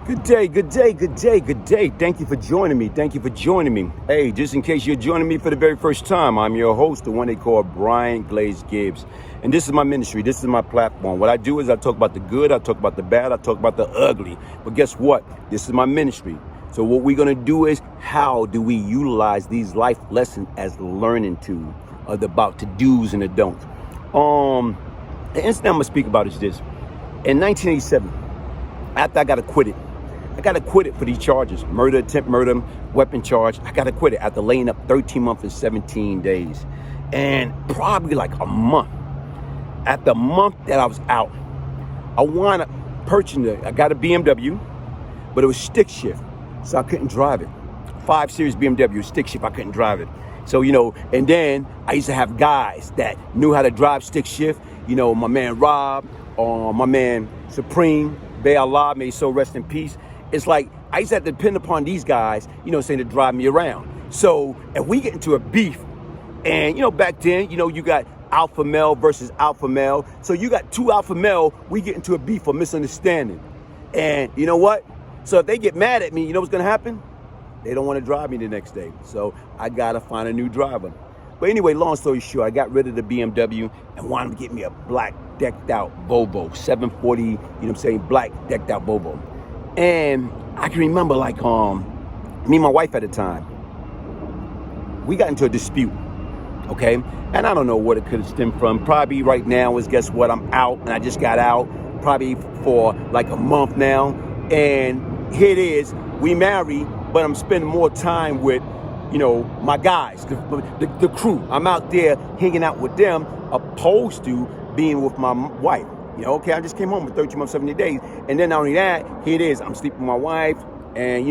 Good day, good day, good day, good day. Thank you for joining me. Thank you for joining me. Hey, just in case you're joining me for the very first time, I'm your host, the one they call Glaze Gibbs. And this is my ministry. This is my platform. What I do is I talk about the good, I talk about the bad, I talk about the ugly. But guess what? This is my ministry. So what we're going to do is, how do we utilize these life lessons as learning tools about the do's and the don'ts? The incident I'm going to speak about is this. In 1987, after I got acquitted for these charges: murder, attempt murder, weapon charge. I got acquitted after laying up 13 months and 17 days. And probably like a month, after a month that I was out, I wound up purchasing it. I got a BMW, but it was stick shift, so I couldn't drive it. 5 Series BMW, stick shift, I couldn't drive it. So, and then I used to have guys that knew how to drive stick shift. My man Rob, my man Supreme, Bay Allah, may so rest in peace. It's like I used to have to depend upon these guys, saying to drive me around. So if we get into a beef, and back then, you got alpha male versus alpha male. So you got 2 alpha male, we get into a beef or misunderstanding. And you know what? So if they get mad at me, you know what's gonna happen? They don't want to drive me the next day. So I gotta find a new driver. But anyway, long story short, I got rid of the BMW and wanted to get me a black decked out Volvo, 740, black decked out Volvo. And I can remember, me and my wife at the time, we got into a dispute, okay? And I don't know what it could have stemmed from. Probably right now is, guess what, I'm out, and I just got out probably for like a month now. And here it is, we married, but I'm spending more time with, my guys, the crew. I'm out there hanging out with them opposed to being with my wife. Okay, I just came home with 13 months, 70 days. And then not only that, here it is, I'm sleeping with my wife and,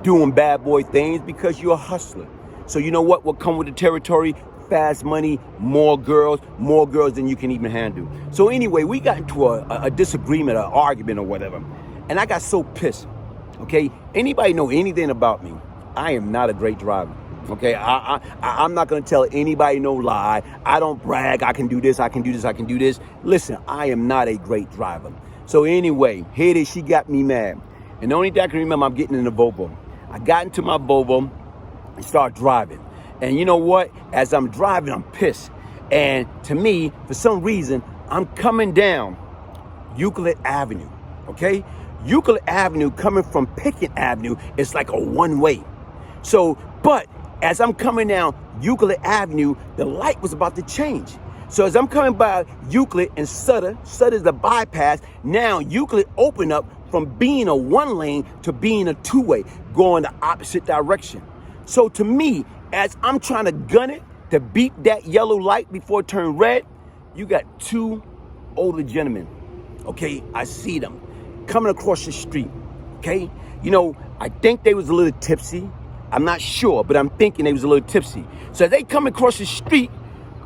doing bad boy things because you're a hustler. So you know what will come with the territory? Fast money, more girls than you can even handle. So anyway, we got into a disagreement, an argument or whatever. And I got so pissed, okay? Anybody know anything about me? I am not a great driver. Okay, I'm not going to tell anybody no lie. I don't brag. I can do this. I can do this. I can do this. Listen, I am not a great driver. So anyway, here it is. She got me mad. And the only thing I can remember, I'm getting in the Volvo. I got into my Volvo and started driving. And you know what? As I'm driving, I'm pissed. And to me, for some reason, I'm coming down Euclid Avenue. Okay? Euclid Avenue coming from Pickett Avenue is like a one-way. So, but as I'm coming down Euclid Avenue, the light was about to change. So as I'm coming by Euclid and Sutter is the bypass. Now Euclid opened up from being a 1-lane to being a 2-way, going the opposite direction. So to me, as I'm trying to gun it to beat that yellow light before it turned red, you got 2 older gentlemen. Okay, I see them coming across the street. Okay, I think they was a little tipsy. I'm not sure, but I'm thinking they was a little tipsy. So as they come across the street,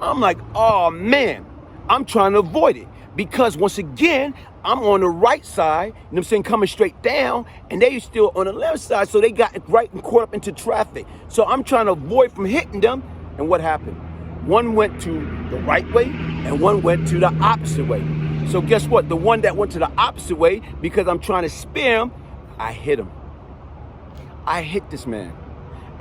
I'm like, oh man, I'm trying to avoid it. Because once again, I'm on the right side, coming straight down, and they still on the left side, so they got right and caught up into traffic. So I'm trying to avoid from hitting them, and what happened? One went to the right way, and one went to the opposite way. So guess what? The one that went to the opposite way, because I'm trying to spare him, I hit him. I hit this man.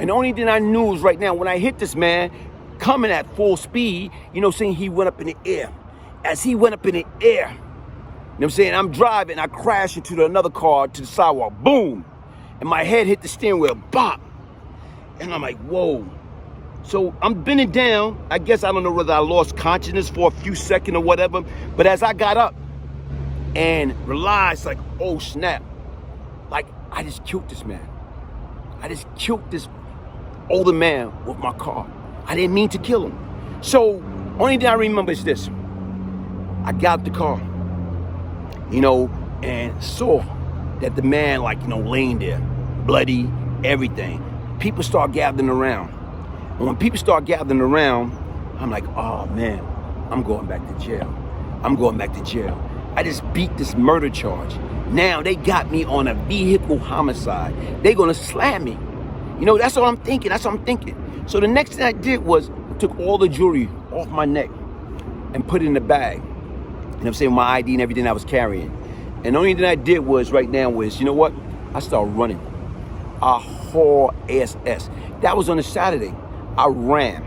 And the only thing I knew was right now, when I hit this man, coming at full speed, he went up in the air. As he went up in the air, I'm driving, I crashed into another car to the sidewalk, boom. And my head hit the steering wheel, bop. And I'm like, whoa. So I'm bending down. I guess, I don't know whether I lost consciousness for a few seconds or whatever. But as I got up and realized, like, oh snap, like I just killed this man. I just killed this older man with my car. I didn't mean to kill him. So only thing I remember is this. I got out the car, and saw that the man, laying there, bloody, everything. People start gathering around. And when people start gathering around, I'm like, oh man, I'm going back to jail. I'm going back to jail. I just beat this murder charge. Now they got me on a vehicle homicide. They're gonna slam me. That's what I'm thinking. So the next thing I did was took all the jewelry off my neck and put it in the bag. My ID and everything I was carrying. And the only thing I did was right now was, you know what? I started running. I haul ass. That was on a Saturday. I ran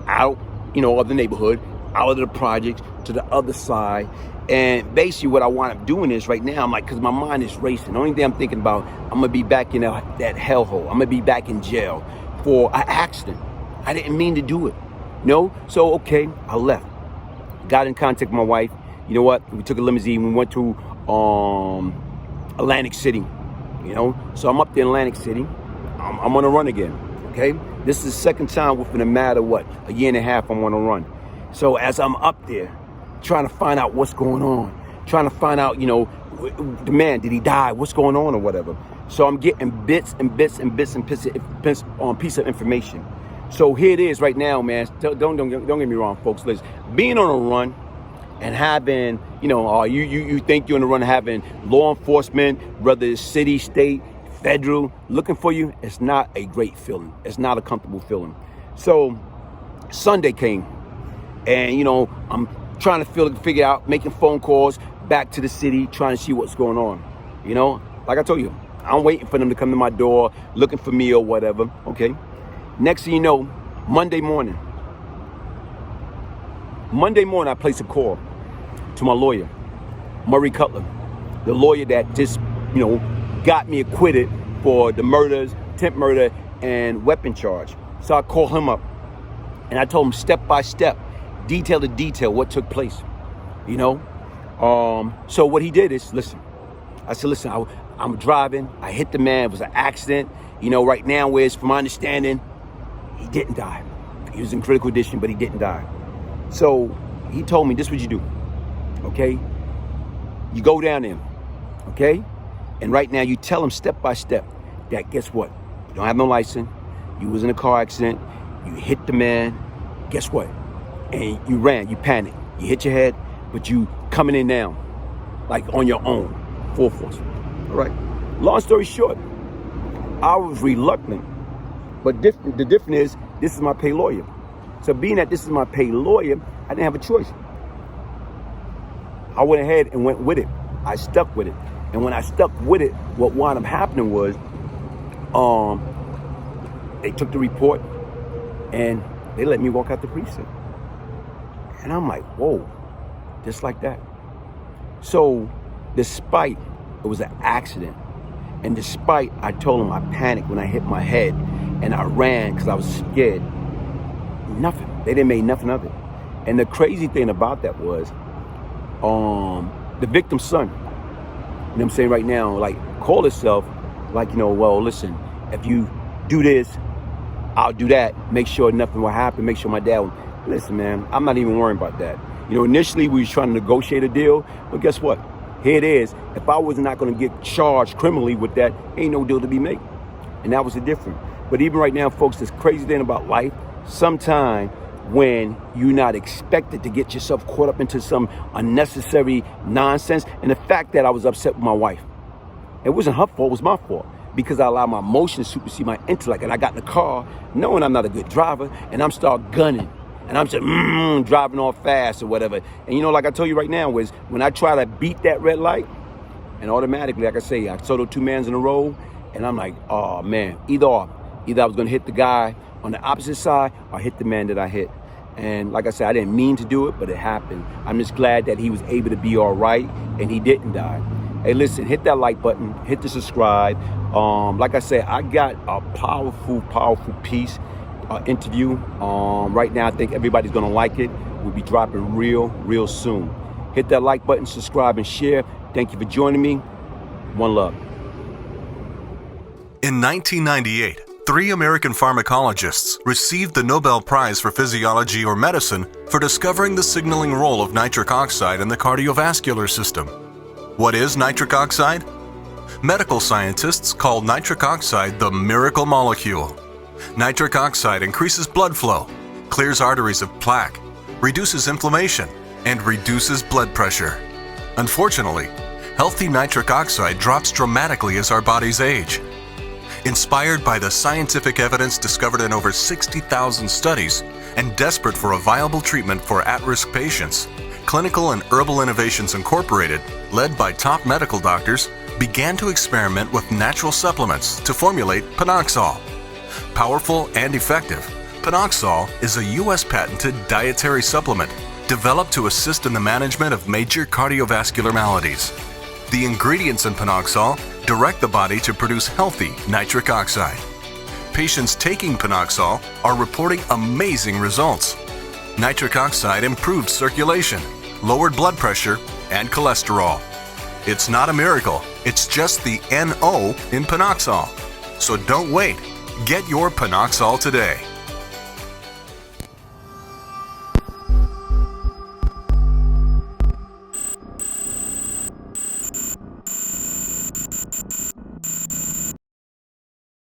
out, of the neighborhood, out of the projects to the other side. And basically what I wound up doing is right now, I'm like, because my mind is racing. The only thing I'm thinking about, I'm going to be back in that hellhole. I'm going to be back in jail for an accident. I didn't mean to do it. So, okay, I left. Got in contact with my wife. You know what? We took a limousine. We went to Atlantic City. So I'm up there in Atlantic City. I'm on a run again. Okay? This is the second time within a matter of a year and a half I'm on a run. So as I'm up there, trying to find out what's going on, trying to find out, the man, did he die? What's going on or whatever. So I'm getting bits and pieces of information. So here it is right now, man. Don't get me wrong, folks. Listen, being on a run and having, you think you're on a run, having law enforcement, whether it's city, state, federal, looking for you, it's not a great feeling. It's not a comfortable feeling. So Sunday came, and I'm trying to figure out, making phone calls back to the city, trying to see what's going on. Like I told you, I'm waiting for them to come to my door, looking for me or whatever. Okay. Next thing you know, Monday morning, I place a call to my lawyer, Murray Cutler, the lawyer that just, got me acquitted for the murders, attempt murder, and weapon charge. So I call him up, and I told him step by step, detail to detail, what took place. So what he did is, listen. I said, listen, I'm driving. I hit the man. It was an accident. Right now, from my understanding, he didn't die. He was in critical condition, but he didn't die. So he told me, this is what you do, okay? You go down there, okay? And right now, you tell him step by step that, guess what? You don't have no license. You was in a car accident. You hit the man. Guess what? And you ran. You panicked. You hit your head, but you coming in now, like on your own, full force. All right? Long story short, I was reluctant. But the difference is, this is my pay lawyer. So being that this is my pay lawyer, I didn't have a choice. I went ahead and went with it. I stuck with it. And when I stuck with it, what wound up happening was, they took the report and they let me walk out the precinct. And I'm like, whoa, just like that. So despite it was an accident, and despite I told them I panicked when I hit my head, and I ran because I was scared. Nothing. They didn't make nothing of it. And the crazy thing about that was, the victim's son, you know what I'm saying, right now, like, called himself, like, well, listen, if you do this, I'll do that. Make sure nothing will happen. Make sure my dad will. Listen, man, I'm not even worrying about that. Initially we was trying to negotiate a deal, but guess what? Here it is. If I was not going to get charged criminally with that, ain't no deal to be made. And that was the difference. But even right now, folks, this crazy thing about life, sometime when you're not expected to get yourself caught up into some unnecessary nonsense. And the fact that I was upset with my wife, it wasn't her fault, it was my fault. Because I allowed my emotions to supersede my intellect. And I got in the car knowing I'm not a good driver, and I'm start gunning. And I'm just driving all fast or whatever. And like I told you right now, is when I try to beat that red light, and automatically, like I say, I saw those two mans in a row, and I'm like, oh man, either I was gonna hit the guy on the opposite side or hit the man that I hit. And like I said, I didn't mean to do it, but it happened. I'm just glad that he was able to be all right and he didn't die. Hey, listen, hit that like button, hit the subscribe. Like I said, I got a powerful piece interview. Right now, I think everybody's gonna like it. We'll be dropping real soon. Hit that like button, subscribe, and share. Thank you for joining me. One love. In 1998, 3 American pharmacologists received the Nobel Prize for Physiology or Medicine for discovering the signaling role of nitric oxide in the cardiovascular system. What is nitric oxide? Medical scientists call nitric oxide the miracle molecule. Nitric oxide increases blood flow, clears arteries of plaque, reduces inflammation, and reduces blood pressure. Unfortunately, healthy nitric oxide drops dramatically as our bodies age. Inspired by the scientific evidence discovered in over 60,000 studies and desperate for a viable treatment for at-risk patients, Clinical and Herbal Innovations Incorporated, led by top medical doctors, began to experiment with natural supplements to formulate Panoxol. Powerful and effective, Panoxol is a U.S. patented dietary supplement developed to assist in the management of major cardiovascular maladies. The ingredients in Panoxol direct the body to produce healthy nitric oxide. Patients taking Panoxol are reporting amazing results. Nitric oxide improved circulation, lowered blood pressure, and cholesterol. It's not a miracle, it's just the NO in Panoxol. So don't wait. Get your Panoxol today.